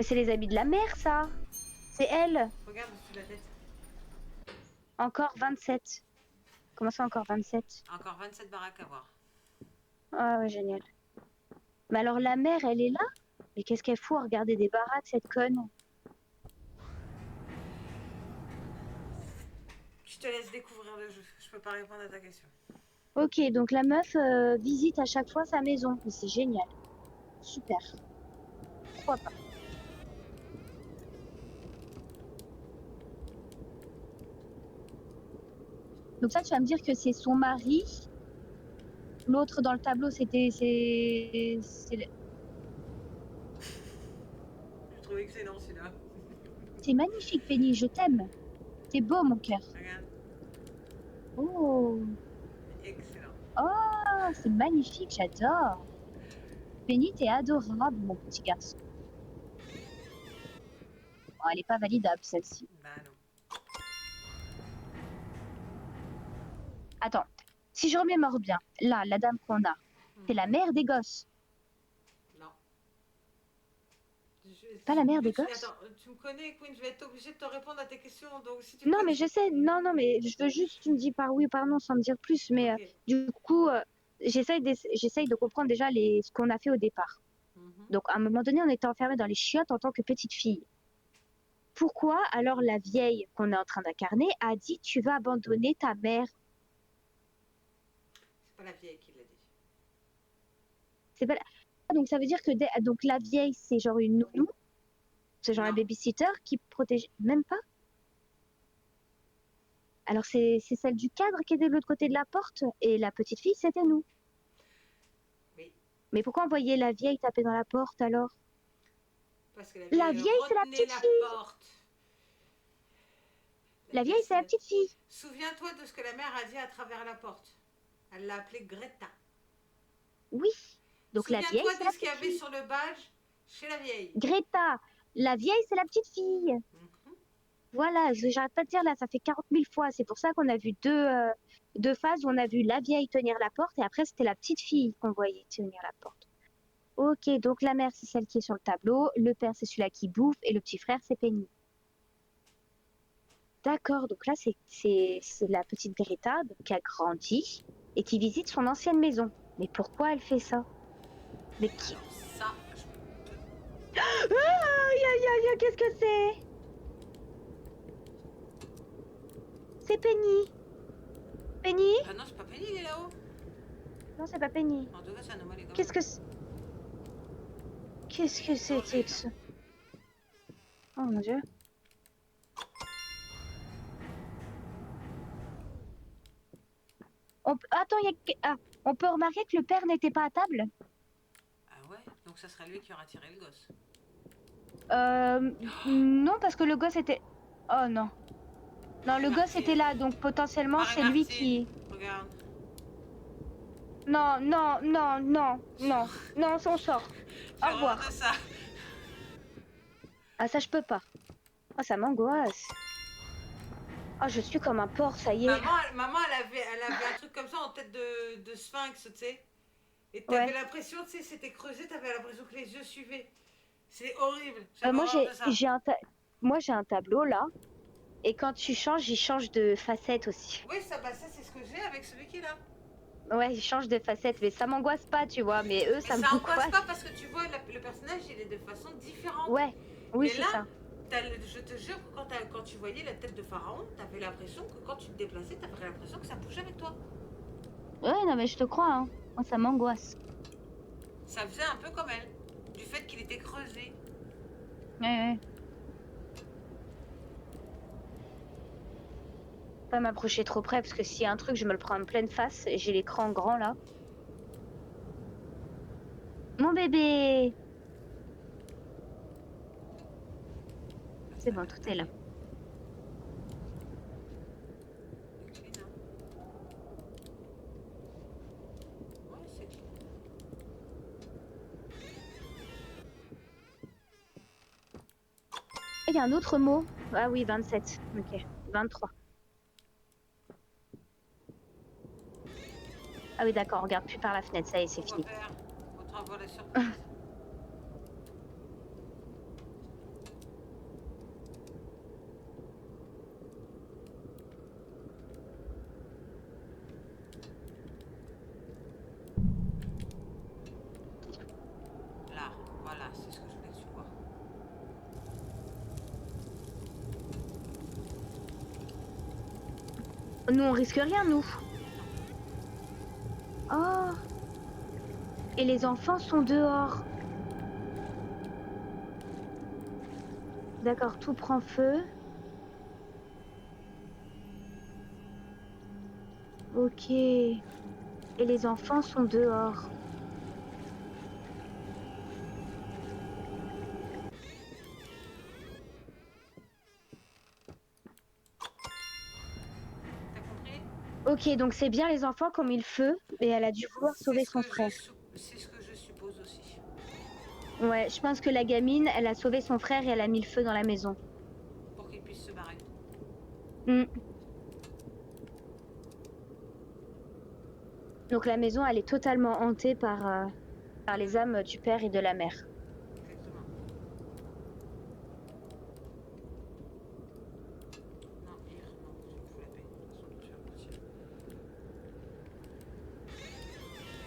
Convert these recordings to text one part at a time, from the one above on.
C'est les habits de la mère, ça. C'est elle. Regarde dessus la tête. Encore 27. Comment ça, encore 27? Encore 27 baraques à voir. Ah ouais, génial. Mais alors la mère, elle est là? Mais qu'est-ce qu'elle fout à regarder des baraques, cette conne? Je te laisse découvrir le jeu. Je peux pas répondre à ta question. Ok, donc la meuf visite à chaque fois sa maison. Mais c'est génial. Super. Pourquoi pas? Donc ça, tu vas me dire que c'est son mari. L'autre dans le tableau, Je trouve excellent celui-là. c'est magnifique, Penny. Je t'aime. C'est beau, mon cœur. Regarde. Oh, Excellent. oh, c'est magnifique. J'adore. Penny, t'es adorable, mon petit garçon. Bon, elle est pas validable, celle-ci. Bah non. Attends. Si je remémore bien, là, la dame qu'on a, c'est la mère des gosses. Non. Pas la mère des gosses? Attends, tu me connais, Queen, je vais être obligée de te répondre à tes questions. Donc si tu me Non, mais connais. je sais. Non, non, mais je veux juste que tu me dis par oui ou par non sans me dire plus. Mais Ok. du coup, j'essaye de comprendre déjà ce qu'on a fait au départ. Mhm. Donc, à un moment donné, on était enfermés dans les chiottes en tant que petite fille. Pourquoi alors la vieille qu'on est en train d'incarner a dit tu vas abandonner ta mère? C'est pas la vieille qui l'a dit. C'est pas la- Ah, donc ça veut dire que donc la vieille c'est genre une nounou, c'est genre un Non. babysitter qui protège même pas. Alors c'est celle du cadre qui était de l'autre côté de la porte et la petite fille c'était nous. Oui. Mais pourquoi on voyait la vieille taper dans la porte alors? Parce que la La vieille vieille c'est la retenait petite la fille. porte. La La vieille, vieille c'est c'est la la... petite fille. Souviens-toi de ce que la mère a dit à travers la porte. Elle l'a appelée Greta. Oui. Donc la vieille Souviens-toi c'est de la ce qu'il y petite avait fille. sur le badge chez la vieille. Greta, la vieille c'est la petite fille. Mhm. Voilà, j'arrête pas de dire là, ça fait 40 000 fois. C'est pour ça qu'on a vu deux phases où on a vu la vieille tenir la porte et après c'était la petite fille qu'on voyait tenir la porte. Ok, donc la mère c'est celle qui est sur le tableau, le père c'est celui-là qui bouffe et le petit frère c'est Penny. D'accord, donc là c'est la petite Greta donc, qui a grandi et qui visite son ancienne maison. Mais pourquoi elle fait ça? Mais qui... Alors ça, je peux... Ah, qu'est-ce que c'est? C'est Penny. Penny? Bah non, c'est pas Penny, il est là-haut. Non, c'est pas Penny. En tout cas, c'est un anomalie quand Qu'est-ce même. que c'est? Qu'est-ce que c'était Danger, que là. ça? Oh mon Dieu. Attends, on peut remarquer que le père n'était pas à table? Ah ouais. Donc ça serait lui qui aura tiré le gosse. Non, parce que le gosse était... Oh non. Non, le gosse était Marie-Martine. là, donc potentiellement c'est lui Marie-Martine. qui... Regarde. Non, non, non, non, J'ai non. Non, on sort. Au horreur revoir. de ça. Ah, ça, je peux pas. Ah, ça m'angoisse. Ah, je suis comme un porc, ça y est. Maman elle avait un truc comme ça en tête de sphinx, tu sais. Et t'avais Ouais. l'impression, tu sais, c'était creusé, t'avais l'impression que les yeux suivaient. C'est horrible. J'avais Moi, horreur de ça. moi, j'ai un tableau, là. Et quand tu changes, il change de facette aussi. Oui, ça, bah ça, c'est ce que j'ai avec celui qui est là. Ouais, il change de facette, mais ça m'angoisse pas, tu vois. Mais eux, Mais ça ça angoisse pas m'angoisse. parce que tu vois, le personnage, il est de façon différente. Ouais, oui, Mais c'est là, ça. je te jure que quand tu voyais la tête de Pharaon, t'avais l'impression que quand tu te déplaçais, t'avais l'impression que ça bougeait avec toi. Ouais, non, mais je te crois, hein. Moi, ça m'angoisse. Ça faisait un peu comme elle, du fait qu'il était creusé. Ouais, ouais. Pas m'approcher trop près, parce que s'il y a un truc, je me le prends en pleine face. Et j'ai l'écran grand, là. Mon bébé! Là, C'est ça a bon, l'air tout est là. d'aller. C'est clean, hein. Ouais, c'est clean. Et il y a un autre mot. Ah oui, 27. Ok. 23. Ah oui, d'accord, on regarde plus par la fenêtre. Ça y est, c'est On va fini. faire. Autant avoir la surprise. Nous, on risque rien, nous. Oh. Et les enfants sont dehors. D'accord, tout prend feu. Ok. Et les enfants sont dehors. T'as compris? Ok, donc c'est bien les enfants qui ont mis le feu, et elle a dû vouloir C'est sauver ce son que frère. c'est ce que je suppose aussi. Ouais, je pense que la gamine, elle a sauvé son frère et elle a mis le feu dans la maison. Pour qu'il puisse se barrer. Hmm. Donc la maison, elle est totalement hantée par les âmes du père et de la mère. Exactement. Non, hier, non, je me fous la paix. De toute façon, tu vas partir.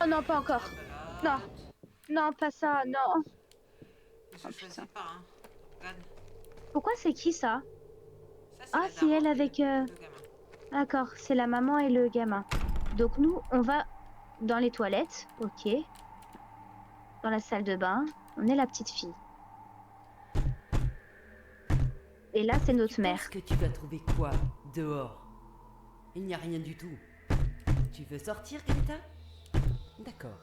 Oh non, pas encore. Non, Rebelote. non, pas ça, non. Mais Oh je choisis putain. pas, hein. Regarde. Pourquoi c'est qui ça? Ça, c'est Ah, la c'est elle daronne et avec... le gamin. D'accord, c'est la maman et le gamin. Donc nous, on va dans les toilettes, ok. Dans la salle de bain, on est la petite fille. Et là, c'est Tu notre penses mère. que tu vas trouver quoi dehors? Il n'y a rien du tout. Tu veux sortir, Greta? D'accord,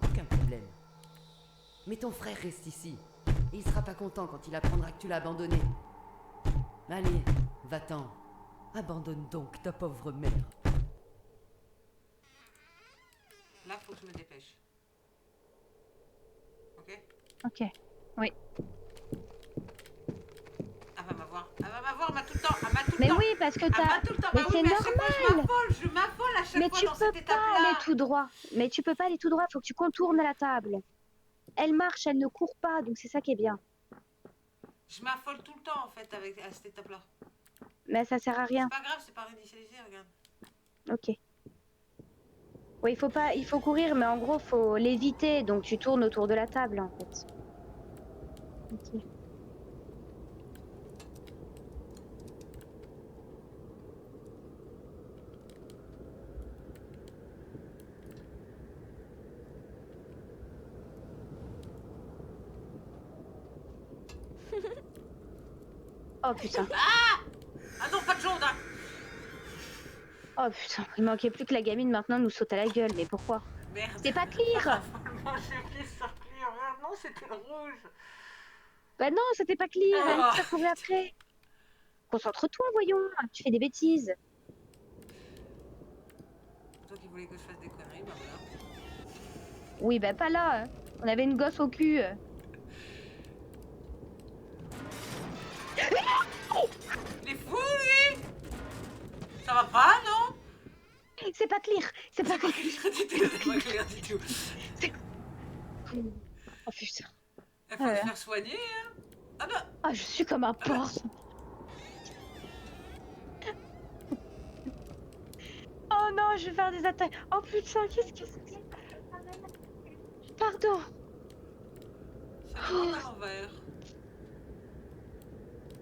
aucun problème. Mais ton frère reste ici. Et il sera pas content quand il apprendra que tu l'as abandonné. Allez, va-t'en. Abandonne donc ta pauvre mère. Là, faut que je me dépêche. Ok? Ok, oui. Elle va m'avoir. Elle va m'avoir, elle m'a tout le temps. Elle m'a tout le Mais temps. oui, parce que Elle t'as... m'a tout le temps. Mais Bah oui, c'est mais à chaque fois, je normal. m'affole. Je m'affole à chaque Mais fois tu dans peux cette pas aller étape-là. tout droit. Mais tu peux pas aller tout droit, faut que tu contournes la table. Elle marche, elle ne court pas, donc c'est ça qui est bien. Je m'affole tout le temps, en fait, à cette étape-là. Mais ça sert à C'est rien. pas grave, c'est pas réinitialisé, regarde. Ok. Oui, il faut pas... Il faut courir, mais en gros, faut l'éviter. Donc tu tournes autour de la table, en fait. Ok. Oh putain. Ah non, pas de jaune, hein. Oh putain. Il manquait plus que la gamine maintenant nous saute à la gueule. Mais pourquoi? Merde. C'est pas clear. J'ai pris sur clear. Regarde, non, c'était le rouge. Bah non, c'était pas clear. Elle Oh, ça courait après. Concentre-toi, voyons. Tu fais des bêtises. toi qui voulais que je fasse des conneries, bah voilà. Oui, bah pas là. On avait une gosse au cul. Il est fou, lui. Ça va pas, non? C'est pas clear. C'est pas C'est pas clear. clair du tout, c'est pas clair du tout. Oh putain. Il Ah faut là se là. faire soigner, hein. Ah bah, Ah, je suis comme un porc. Oh non, je vais faire des attaques. Oh putain, qu'est-ce que c'est? Pardon. c'est le monde à l'envers.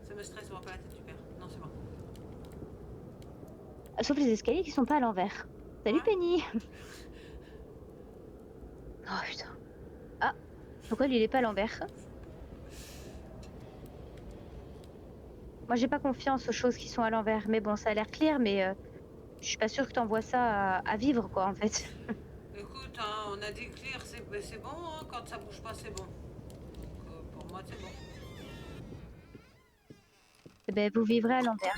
Ça me stresse, on va pas la tête du père. Non, c'est bon. Sauf les escaliers qui sont pas à l'envers. Salut Ouais. Penny. Oh putain. Ah, pourquoi lui il est pas à l'envers? Moi j'ai pas confiance aux choses qui sont à l'envers. Mais bon, ça a l'air clair, mais je suis pas sûre que t'envoies ça à vivre quoi en fait. Écoute, hein, on a dit clear, c'est bon, hein, quand ça bouge pas, c'est bon. Donc, pour moi, c'est bon. Eh ben vous vivrez à l'envers.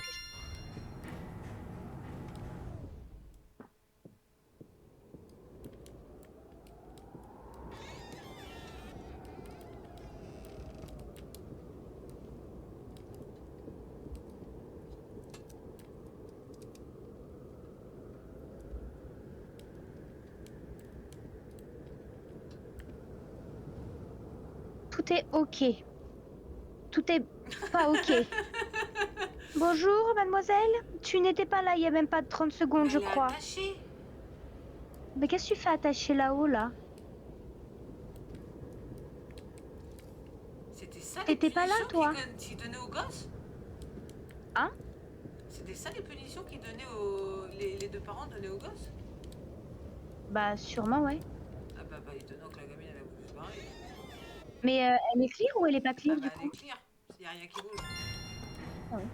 Tout est ok. Tout est pas ok. Bonjour mademoiselle. Tu n'étais pas là il y a même pas 30 secondes Mais je elle est crois. attachée. Mais qu'est-ce que tu fais attaché là-haut là? C'était ça les T'étais pas là punitions toi? qu'il donnait aux gosses? Hein? C'était ça les punitions qu'ils donnaient les deux parents donnaient aux gosses? Bah, sûrement, ouais. Ah bah étonnant que la gamine elle a voulu se barrer. Mais elle est clear ou elle est pas Ah clear bah du elle est coup? clear, il n'y a rien qui bouge. Ah ouais.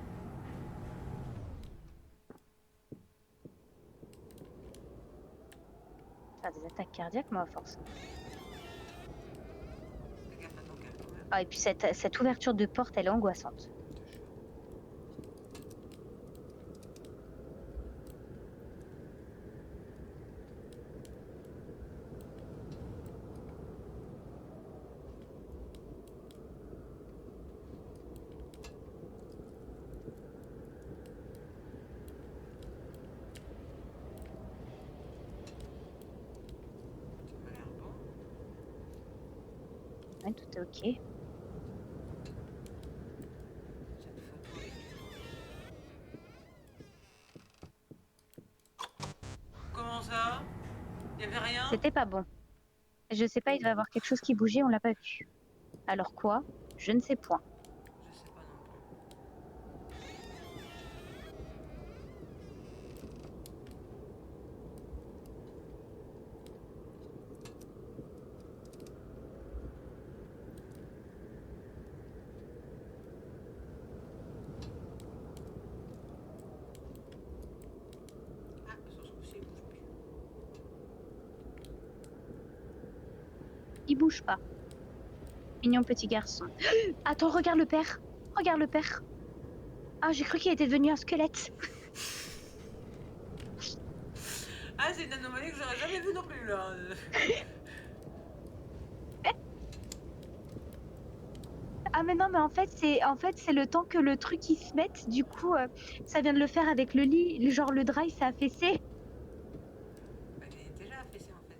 Faire des attaques cardiaques, moi, à force. Fais gaffe à ton cœur quand même. Ah, et puis cette ouverture de porte, elle est angoissante. Ça m'a l'air bon. Ouais, tout est ok. Cette photo avec comment ça? Il y avait rien? C'était pas bon. Je sais pas, il devait y avoir quelque chose qui bougeait, on l'a pas vu. Alors quoi? Je ne sais point. Je sais pas non plus. Ah, sur ce coup-ci, il bouge plus. Il bouge pas. Mignon petit garçon. Attends, regarde le père. Regarde le père. Ah, j'ai cru qu'il était devenu un squelette. Ah, c'est une anomalie que j'aurais jamais vue non plus là. Ah mais non, mais en fait c'est le temps que le truc il se mette. Du coup, ça vient de le faire avec le lit. Genre le drap il s'est affaissé. Bah, il est déjà affaissé en fait.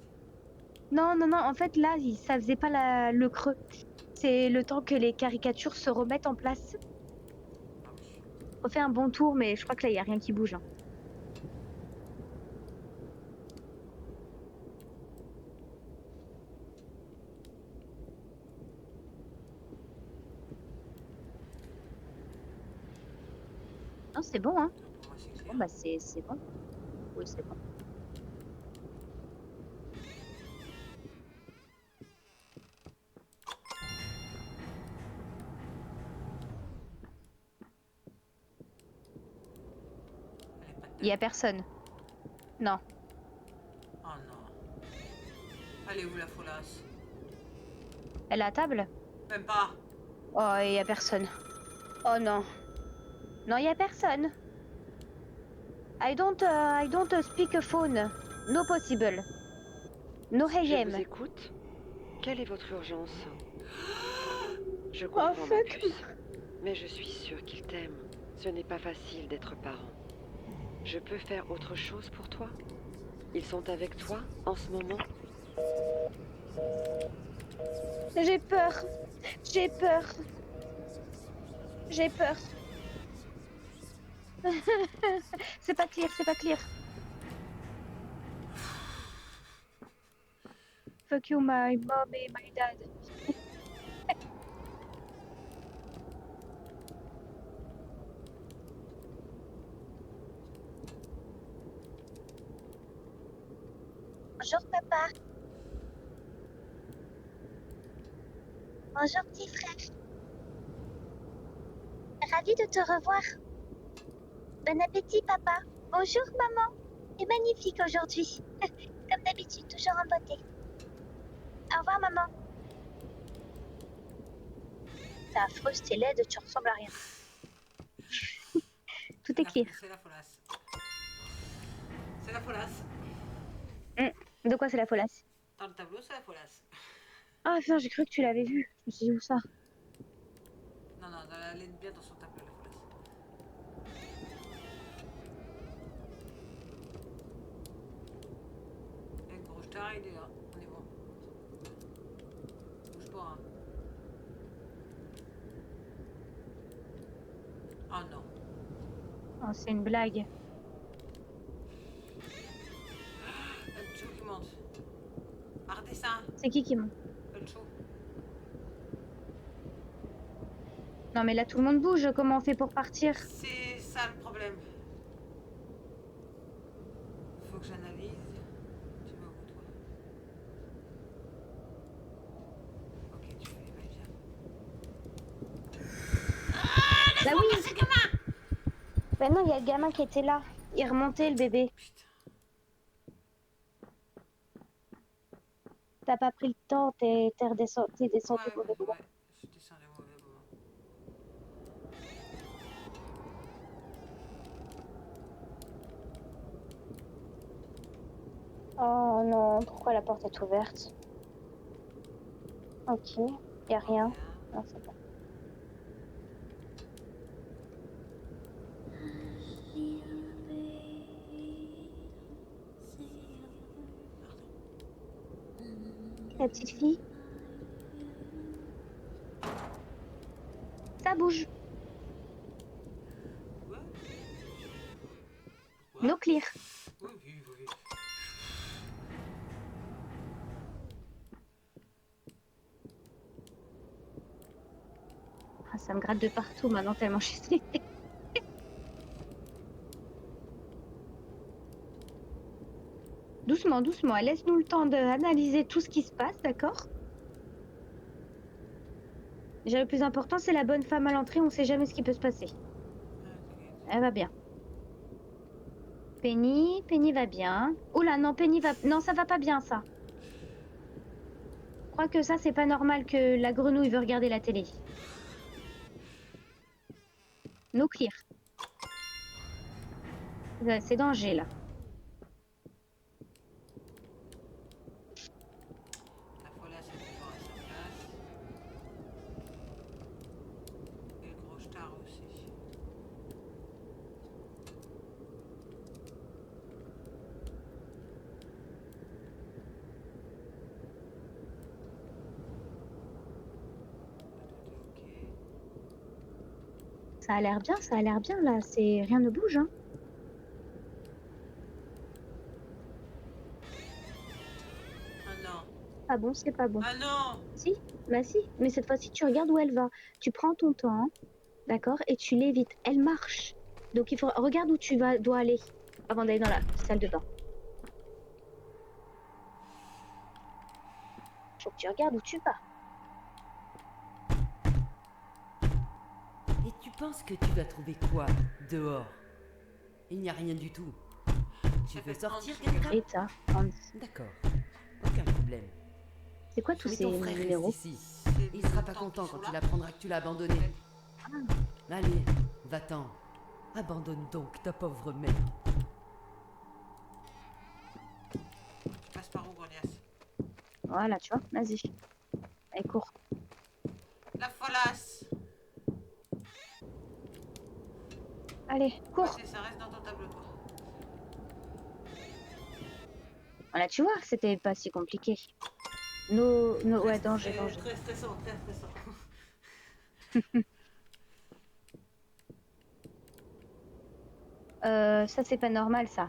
Non, non, non. En fait là, ça faisait pas le creux. C'est le temps que les caricatures se remettent en place. Ah oui. On fait un bon tour, mais je crois que là il y a rien qui bouge, hein. Non, c'est bon, hein. Pour moi, c'est Bon clair. bah c'est bon. Oui, c'est bon. Elle est pas Il y a dedans. personne. Non. Oh non. Elle est où la folasse? Elle est à table? Même pas. Oh, il y a personne. Oh non. Non, il y a personne. I don't speak a phone. No possible. No Je vous AM. écoute. Quelle est votre urgence? Je Oh comprends fuck. Marcus, mais je suis sûre qu'il t'aime. Ce n'est pas facile d'être parent. Je peux faire autre chose pour toi? Ils sont avec toi en ce moment? J'ai peur. J'ai peur. J'ai peur. C'est pas clair, c'est pas clair. Fuck you, my mom et my dad. Bonjour papa. Bonjour petit frère. Ravi de te revoir. Bon appétit papa. Bonjour maman. C'est magnifique aujourd'hui. Comme d'habitude, toujours en beauté. Au revoir maman. T'es affreuse, t'es laide, tu ressembles à rien. Tout est clair. C'est la folasse. C'est la folasse. De quoi c'est la folasse? Dans le tableau, c'est la folasse. Ah putain, j'ai cru que tu l'avais vu. Je me suis dit où ça? Non, non, elle est bien dans son tableau, la folasse. Et le gros star, il est là. On est bon. Bouge pas, hein. Oh non. Oh, c'est une blague. Le chou qui monte. Redescends. C'est qui monte? Le chou. Non mais là tout le monde bouge, comment on fait pour partir? C'est ça le problème. non, il y a le gamin qui était là. Il remontait le bébé. Putain. T'as pas pris le temps, t'es redescendu, t'es descendu au mauvais moment. Ouais, je descendais au mauvais moment. Oh non, pourquoi la porte est ouverte? Ok, y a rien. Non, c'est bon. La petite fille, ça bouge. Quoi? No clear. Oui, oui, oui. Ah, ça me gratte de partout maintenant tellement je suis stressée. Doucement, doucement. Laisse-nous le temps d'analyser tout ce qui se passe, d'accord? Déjà, le plus important, c'est la bonne femme à l'entrée. On sait jamais ce qui peut se passer. Ok. Elle va bien. Penny va bien. Oula, non, Penny va... Non, ça va pas bien, ça. Je crois que ça, c'est pas normal que la grenouille veut regarder la télé. No clear. C'est danger, là. La folasse est toujours à sa place. Et le gros star aussi. Ok. Ça a l'air bien, là. C'est... Rien ne bouge, hein. Ah non. Ah bon, c'est pas bon. Ah non. Si, bah si. Mais cette fois-ci, tu regardes où elle va. Tu prends ton temps, d'accord, et tu l'évites. Elle marche. Donc il faut regarde où tu dois aller avant d'aller dans la salle de bain. Faut que tu regardes où tu vas. Et tu penses que tu vas trouver quoi dehors? Il n'y a rien du tout. Tu Ça veux fait sortir, 30 Greta? Et ça, Hans. D'accord, aucun problème. C'est quoi tous Mais ces ton frère reste numéros? ici. C'est Il sera le pas temps content qu'ils quand sont il là. apprendra que tu l'as abandonné. Ah, Allez, va-t'en. Abandonne donc ta pauvre mère. Tu passes par où, Grognasse? voilà, tu vois, vas-y. Allez, cours. La folasse. Allez, cours. Vas-y, ça reste dans ton tableau, toi. Voilà, tu vois, c'était pas si compliqué. Ouais, danger, danger. Très stressant, très stressant. Ça, c'est pas normal, ça.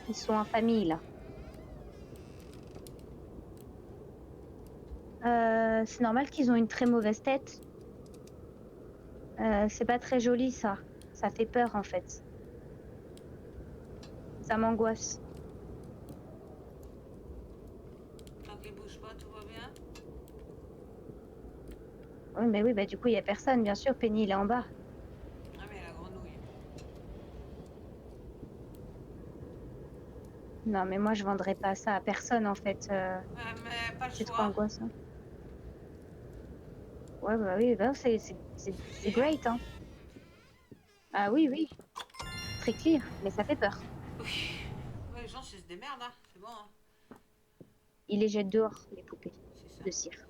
Ils sont en famille, là. C'est normal qu'ils ont une très mauvaise tête. C'est pas très joli, ça. Ça fait peur, en fait. Ça m'angoisse. Tant qu'il bouge pas, tout va bien. Oui, bah du coup, il y a personne, bien sûr. Penny, il est en bas. Ah, mais la grenouille. Non, mais moi, je vendrais pas ça à personne, en fait. Ouais, mais pas le C'est trop choix. angoissant. Ouais, bah oui, bah, c'est great, hein. Ah oui, oui. Très clear, mais ça fait peur. Oui. Ouais, les gens, ils se démerdent, hein. C'est bon, hein. Il les jette dehors, les poupées C'est ça. de cire.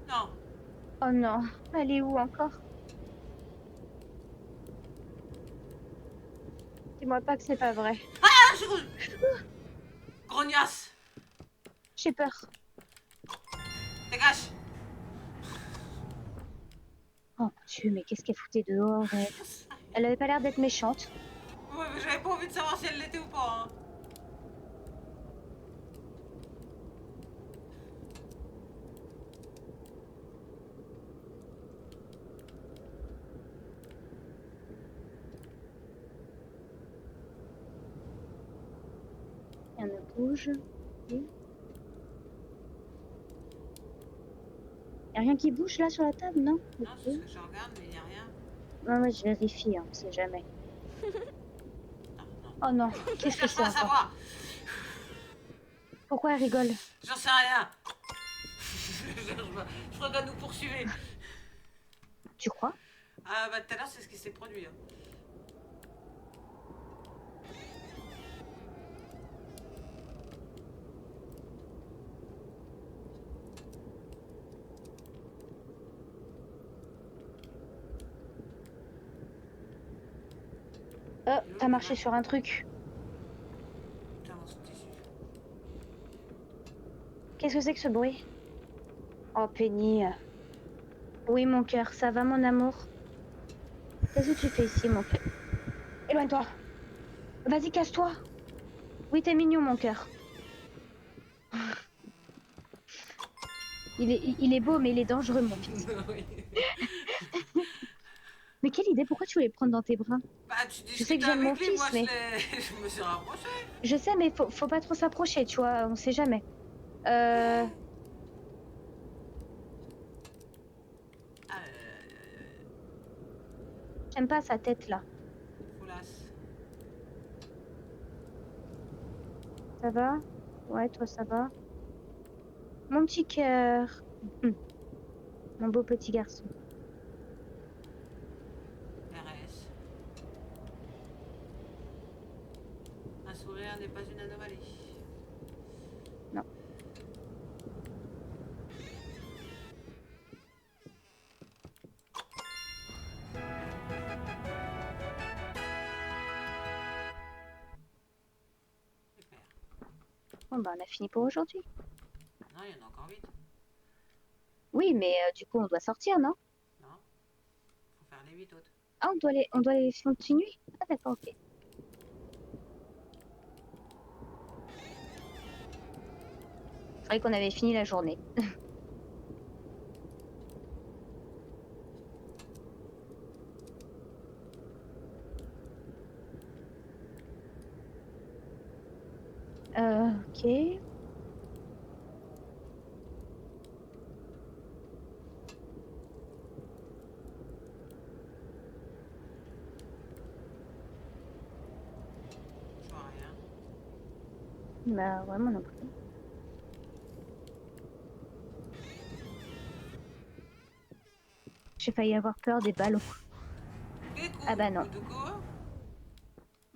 Non. Oh non, elle est où encore? Dis-moi pas que c'est pas vrai. Ah, je... Grognasse. J'ai peur. Dégage. Oh mon Dieu, mais qu'est-ce qu'elle foutait dehors, elle? Elle avait pas l'air d'être méchante. Ouais, mais j'avais pas envie de savoir si elle l'était ou pas, hein. Rien ne bouge. Ok. Y a rien qui bouge là sur la table, non? Non, Ok. c'est ce que je regarde, mais il n'y a rien. Non, moi je vérifie, hein, on sait jamais. Non, non. Oh non, Je qu'est-ce que cherche c'est pas à encore? savoir. Pourquoi elle rigole? J'en sais rien. Je cherche pas. Je crois qu'elle nous poursuivait. Tu crois? Ah bah tout à l'heure, c'est ce qui s'est produit. Hein. Oh, t'as marché sur un truc. Putain, mon tissu. Qu'est-ce que c'est que ce bruit? Oh, Penny. Oui, mon cœur, ça va, mon amour? Qu'est-ce que tu fais ici, mon cœur? Éloigne-toi. Vas-y, casse-toi. Oui, t'es mignon, mon cœur. Il est beau, mais il est dangereux, mon fils. Oui. Mais quelle idée, pourquoi tu voulais le prendre dans tes bras? Bah tu Je sais que discutais j'aime mon avec lui, moi fils, mais... je me suis rapprochée. Je sais, mais faut pas trop s'approcher, tu vois, on sait jamais. Euh... Ah, J'aime pas sa tête, là. foulasse. Ça va? Ouais, toi, ça va? Mon petit cœur. Mon beau petit garçon. RS. Un sourire n'est pas une anomalie. Non. Super. Bon, bah, on a fini pour aujourd'hui. Non, il y en a encore 8. Oui, mais du coup, on doit sortir, non? Non. Faut faire les 8 autres. Ah, on doit les continuer? Ah, d'accord, ok. C'est vrai qu'on avait fini la journée. Ok. Je vois rien. Bah, vraiment non plus. J'ai failli avoir peur des ballons. Du coup, Ah bah non. du coup,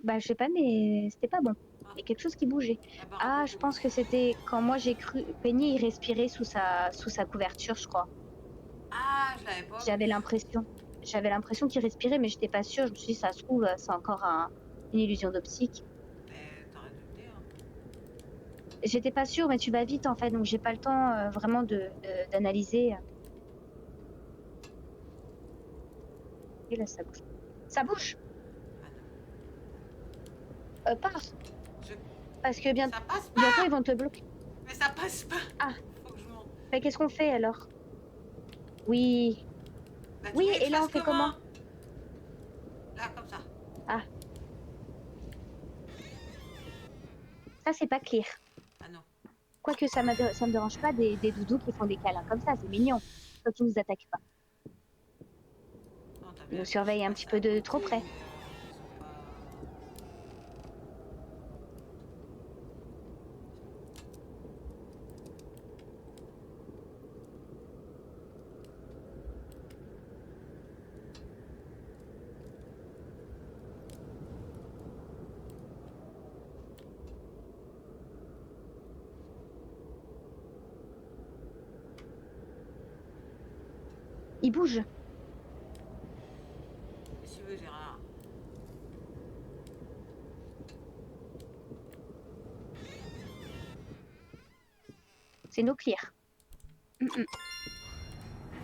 Bah, je sais pas, mais c'était pas bon. ah, Il y a quelque chose qui bougeait. eh ben, Ah, je repos. pense que c'était quand moi j'ai cru... Penny, il respirait sous sa couverture, je crois. Ah, je l'avais pas J'avais vu. l'impression. J'avais l'impression qu'il respirait, mais j'étais pas sûre. Je me suis dit, ça se trouve, c'est encore une illusion d'optique. Mais t'aurais dû le dire. J'étais pas sûre, mais tu vas vite en fait, donc j'ai pas le temps vraiment d'analyser. Et là, ça bouge. Ça bouge! Ah non. Pars! Je... Parce que Ça passe pas. bientôt ils vont te bloquer. Mais ça passe pas. Ah. Faut que je monte. Bah, qu'est-ce qu'on fait alors? Oui. Bah, tu Oui, voulais que et je là on fasse fait comment? Là, comme ça. Ah. Ça, c'est pas clair. Ah non. Quoique ça me dérange pas des doudous qui font des câlins comme ça, c'est mignon. Quand ils nous attaquent pas. Non, t'as Ils bien nous fait, surveillent je un passe petit à peu de côté, trop près. mais, ils sont pas... Ils bougent. Qu'est-ce que tu veux, Gérard? C'est no clear.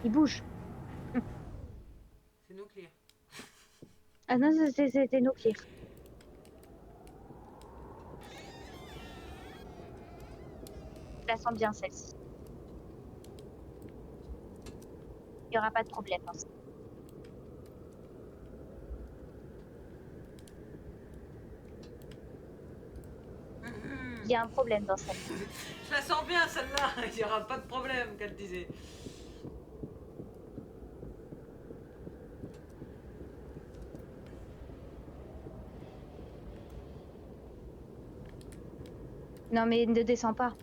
Ils bougent. C'est nucléaire. Ah non, c'était no clear. Je la sens bien celle-ci. Il n'y aura pas de problème dans ça. Il y a un problème dans ça. Je la sens bien celle-là, il n'y aura pas de problème qu'elle disait. Non, mais ne descends pas.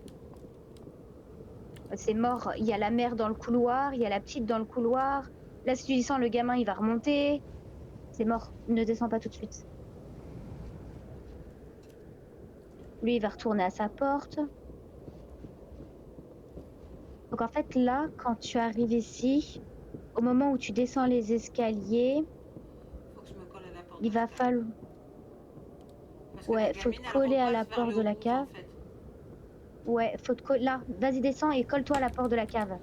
C'est mort. Il y a la mère dans le couloir, il y a la petite dans le couloir. Là, si tu descends, le gamin, il va remonter. C'est mort. Ne descends pas tout de suite. Lui, il va retourner à sa porte. Donc, en fait, là, quand tu arrives ici, au moment où tu descends les escaliers, Faut que je me colle à la porte il de la va cave. falloir... Parce que la Ouais, faut te gamine, elle coller à la repasse vers porte le de la rouge, cave. en fait. Ouais, faut te coller... Là, vas-y, descends et colle-toi à la porte de la cave.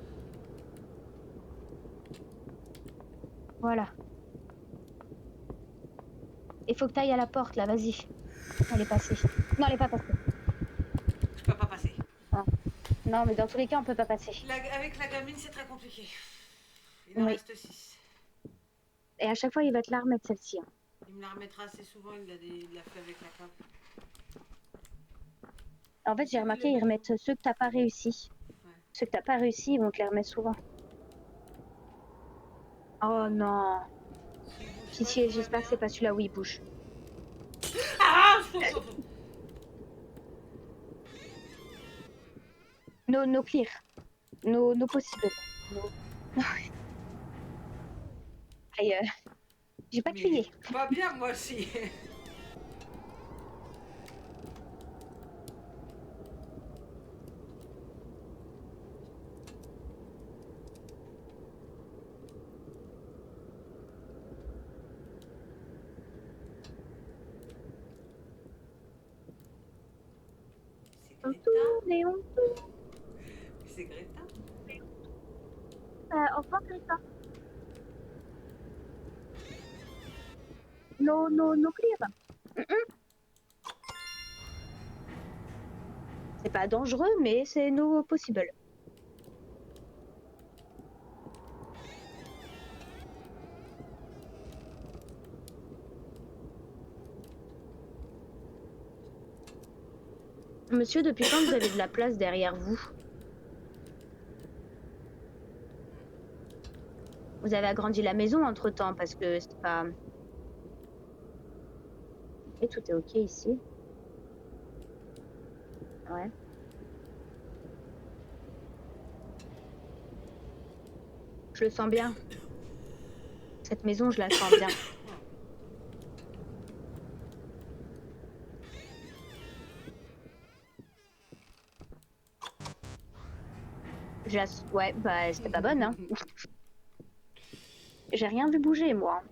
Voilà. Et faut que tu ailles à la porte, là, vas-y. Elle est passée. Non, elle est pas passée. Je peux pas passer. Ah. Non, mais dans tous les cas, on peut pas passer. Avec la gamine, c'est très compliqué. Il en Oui. reste 6. Et à chaque fois, il va te la remettre, celle-ci. Hein. Il me la remettra assez souvent, il l'a fait avec la cave. En fait, j'ai remarqué, ils remettent ceux que t'as pas réussi. Ouais. Ceux que t'as pas réussi, ils vont te les remettre souvent. Oh non. Si, j'espère que c'est pas celui-là où il bouge. Ah No clear. No possible. No. Aïe, j'ai pas crié. Pas bien, moi aussi. On tourne et on tourne. C'est Greta. Au revoir, Greta. No clear. C'est pas dangereux, mais c'est no possible. Monsieur, depuis quand vous avez de la place derrière vous? Vous avez agrandi la maison entre-temps, parce que c'est pas... Et tout est ok ici. Ouais. Je le sens bien. Cette maison, je la sens bien. Ouais, bah c'était pas bonne, hein. J'ai rien vu bouger, moi.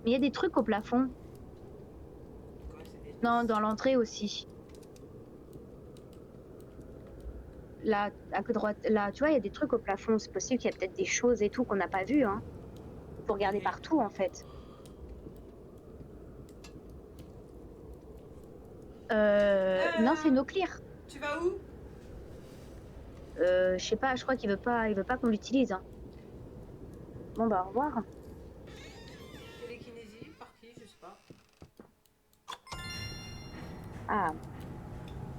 Mais il y a des trucs au plafond. Non, dans l'entrée aussi. Là, à droite, là, tu vois, il y a des trucs au plafond. C'est possible qu'il y a peut-être des choses et tout qu'on n'a pas vues, hein. Faut regarder partout, en fait. Non, c'est no clear. Tu vas où? Je sais pas, je crois qu'il veut pas qu'on l'utilise. Hein. Bon bah au revoir. Télékinésie, par qui? Je sais pas. Ah.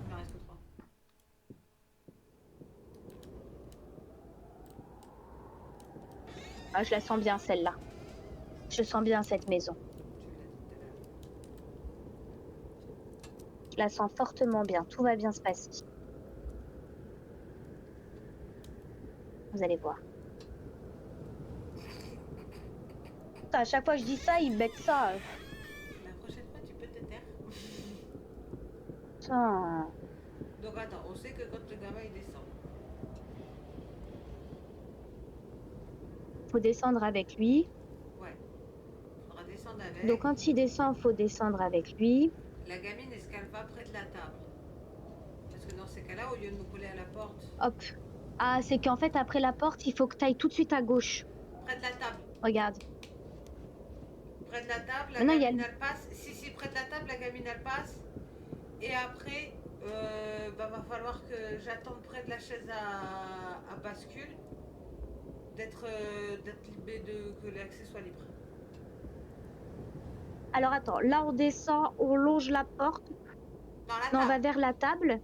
Il en reste que 3. Ah, je la sens bien celle-là. Je sens bien cette maison. Je la sens fortement bien. Tout va bien se passer. Vous allez voir. Putain, à chaque fois que je dis ça, il bec ça. La prochaine fois, tu peux te taire. Putain. Donc attends, on sait que quand le gamin il descend. Faut descendre avec lui. Ouais. Faudra descendre avec. Donc quand il descend, faut descendre avec lui. La gamine, est-ce qu'elle va près de la table? Parce que dans ces cas-là, au lieu de nous coller à la porte. Hop. Ah, c'est qu'en fait, après la porte, il faut que tu ailles tout de suite à gauche. Près de la table. Regarde. Près de la table, la Maintenant, gamine elle passe. Si, près de la table, la gamine elle passe. Et après, va falloir que j'attende près de la chaise à bascule. D'être libéré, que l'accès soit libre. Alors attends, là on descend, on longe la porte. Dans la Non, on va table. vers la table.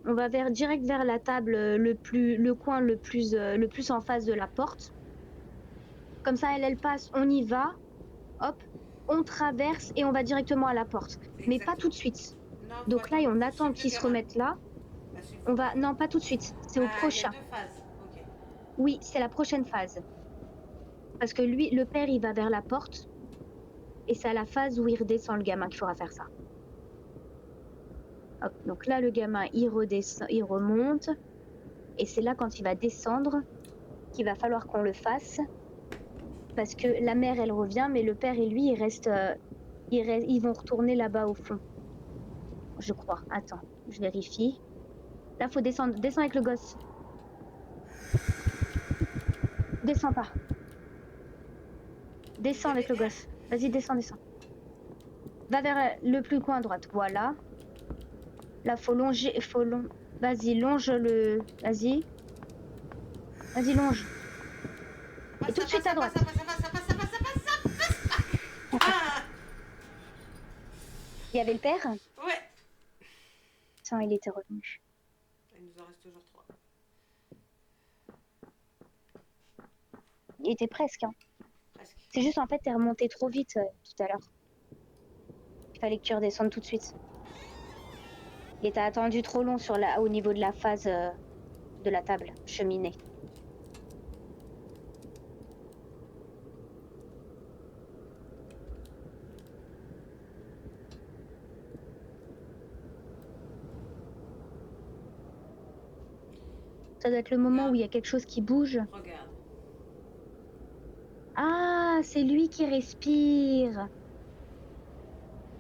On va direct vers la table, le coin le plus en face de la porte. Comme ça, elle passe, on y va. Hop, on traverse et on va directement à la porte. Mais pas tout de suite. Non, faut Donc là, attendre on tout de attend suite le qu'ils se gamin. remettent là. Bah, s'il faut On va, pas. non, pas tout de suite. C'est au Ah, il y a prochain. 2 phases. Ok. Oui, c'est la prochaine phase. Parce que lui, le père, il va vers la porte. Et c'est à la phase où il redescend le gamin qu'il faudra faire ça. Hop, donc là, le gamin, il redescend, il remonte. Et c'est là, quand il va descendre, qu'il va falloir qu'on le fasse. Parce que la mère, elle revient, mais le père et lui, ils vont retourner là-bas au fond. Je crois. Attends, je vérifie. Là, faut descendre. Descends avec le gosse. Descends pas. Descends avec le gosse. Vas-y, descends, descends. Va vers le plus coin à droite. Voilà. Là, faut longer. Vas-y, longe le. Vas-y. Vas-y, longe. Et tout de suite à droite. Ça passe, ça passe, ça passe, ça passe, ça passe, ça passe. Ah Il y avait le père. ouais. Tiens, il était revenu. Il nous en reste toujours 3. Il était presque. Hein. Presque. C'est juste, en fait, t'es remonté trop vite tout à l'heure. Il fallait que tu redescendes tout de suite. Et t'as attendu trop long au niveau de la phase de la table, cheminée. Ça doit être le moment où il y a quelque chose qui bouge. Regarde. Ah, c'est lui qui respire.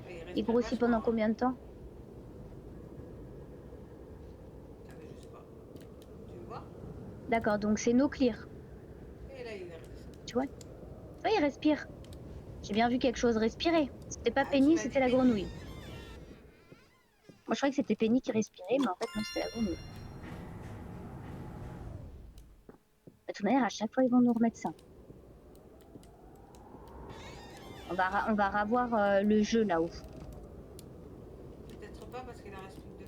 Il Il grossit vachement, pendant hein. combien de temps? Ah, mais je sais pas. Tu vois? D'accord, donc c'est no clear. Et là, il est redescendu. Tu vois? Oui, il respire. J'ai bien vu quelque chose respirer. C'était pas Ah, Penny, tu m'as c'était dit la Penny. grenouille. Moi, je croyais que c'était Penny qui respirait, mais en fait, non, c'était la grenouille. De toute manière, à chaque fois, ils vont nous remettre ça. On va revoir le jeu là-haut. Peut-être pas parce qu'il en reste plus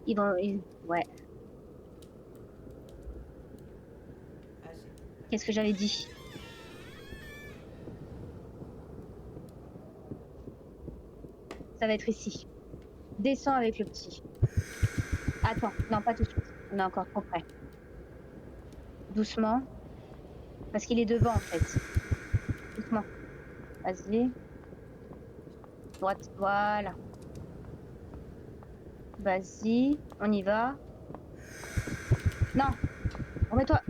que 2. Ouais. Ah, si. Qu'est-ce que j'avais dit? Ça va être ici. Descends avec le petit. Attends, non, pas tout de suite. On est encore trop près. Doucement. Parce qu'il est devant, en fait. Doucement. Vas-y. Droite, voilà. Vas-y, on y va. Non, remets-toi.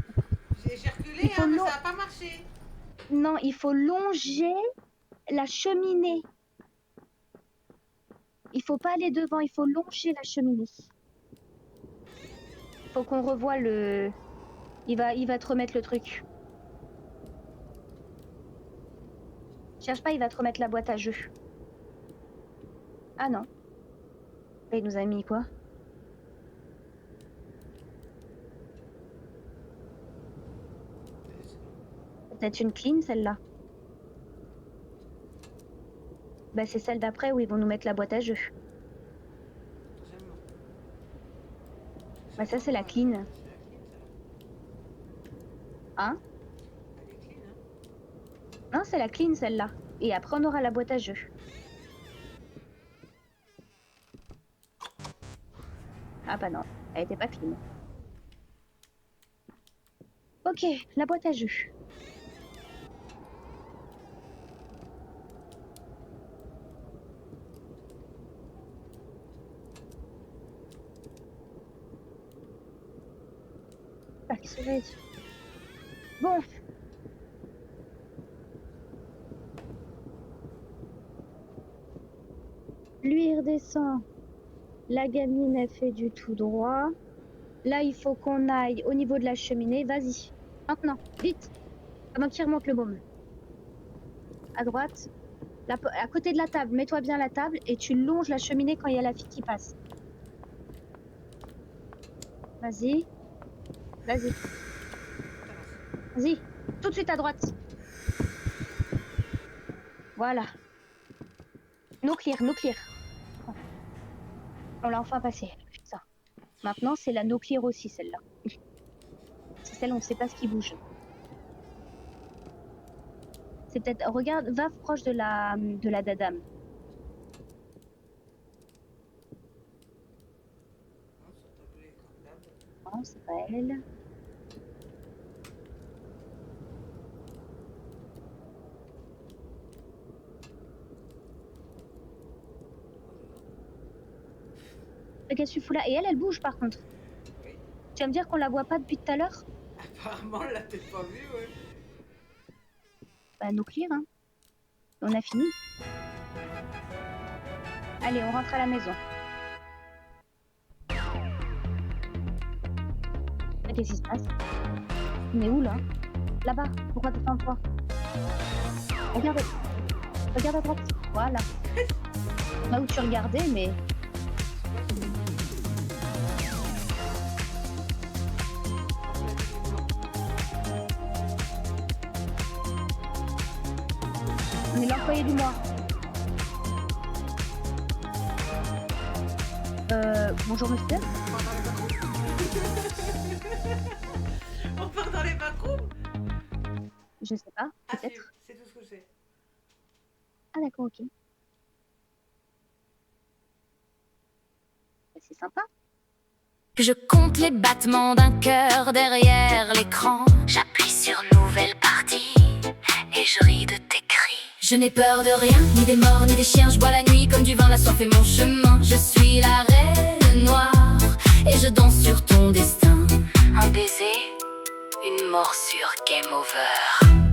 J'ai reculé, Il faut hein, mais ça n'a pas marché. Non, il faut longer la cheminée. Il faut pas aller devant, il faut longer la cheminée. Faut qu'on revoie le... Il va te remettre le truc. Cherche pas, il va te remettre la boîte à jeux. Ah non. Là, il nous a mis quoi? Peut-être une clean, celle-là. Bah, c'est celle d'après où ils vont nous mettre la boîte à jeux. Bah, ça, c'est la clean. C'est la clean, ça. Hein? Elle est clean, hein. Non, c'est la clean, celle-là. Et après, on aura la boîte à jeux. Ah bah non, elle était pas clean. Ok, la boîte à jeux. Ah, qu'est-ce que j'avais dit? Bon. Lui, il redescend. La gamine, elle fait du tout droit. Là, il faut qu'on aille au niveau de la cheminée. Vas-y. Maintenant, vite. Avant qu'il remonte le baume. À droite. À côté de la table. Mets-toi bien la table et tu longes la cheminée quand il y a la fille qui passe. Vas-y. Vas-y. Vas-y. Tout de suite à droite. Voilà. No clear, no clear. On l'a enfin passé. Ça. Maintenant, c'est la no clear aussi, celle-là. C'est celle où on ne sait pas ce qui bouge. C'est peut-être... Regarde, va proche de la dadame. Non, son tableau est comme d'hab. Non, c'est pas elle. Qu'est-ce que tu fous là? Et elle bouge par contre. Oui. Tu vas me dire qu'on la voit pas depuis tout à l'heure? Apparemment, on l'a peut-être pas vu, ouais. Bah, no clear, hein. On a fini. Allez, on rentre à la maison. Qu'est-ce qui se passe? On est où là? Là-bas. Pourquoi t'es pas en toi? Regarde. Regarde à droite. Voilà. Là où tu regardais, mais... On est l'employé du mois. Bonjour monsieur. On part dans les backrooms. Je sais pas, Ah, peut-être. c'est tout ce que c'est. Ah d'accord, ok. C'est sympa. Je compte les battements d'un cœur derrière l'écran. J'appuie sur nouvelle partie et je ris de tes cris. Je n'ai peur de rien, ni des morts, ni des chiens. Je bois la nuit comme du vin, la soif est mon chemin. Je suis la reine noire et je danse sur ton destin. Un baiser, une morsure, game over.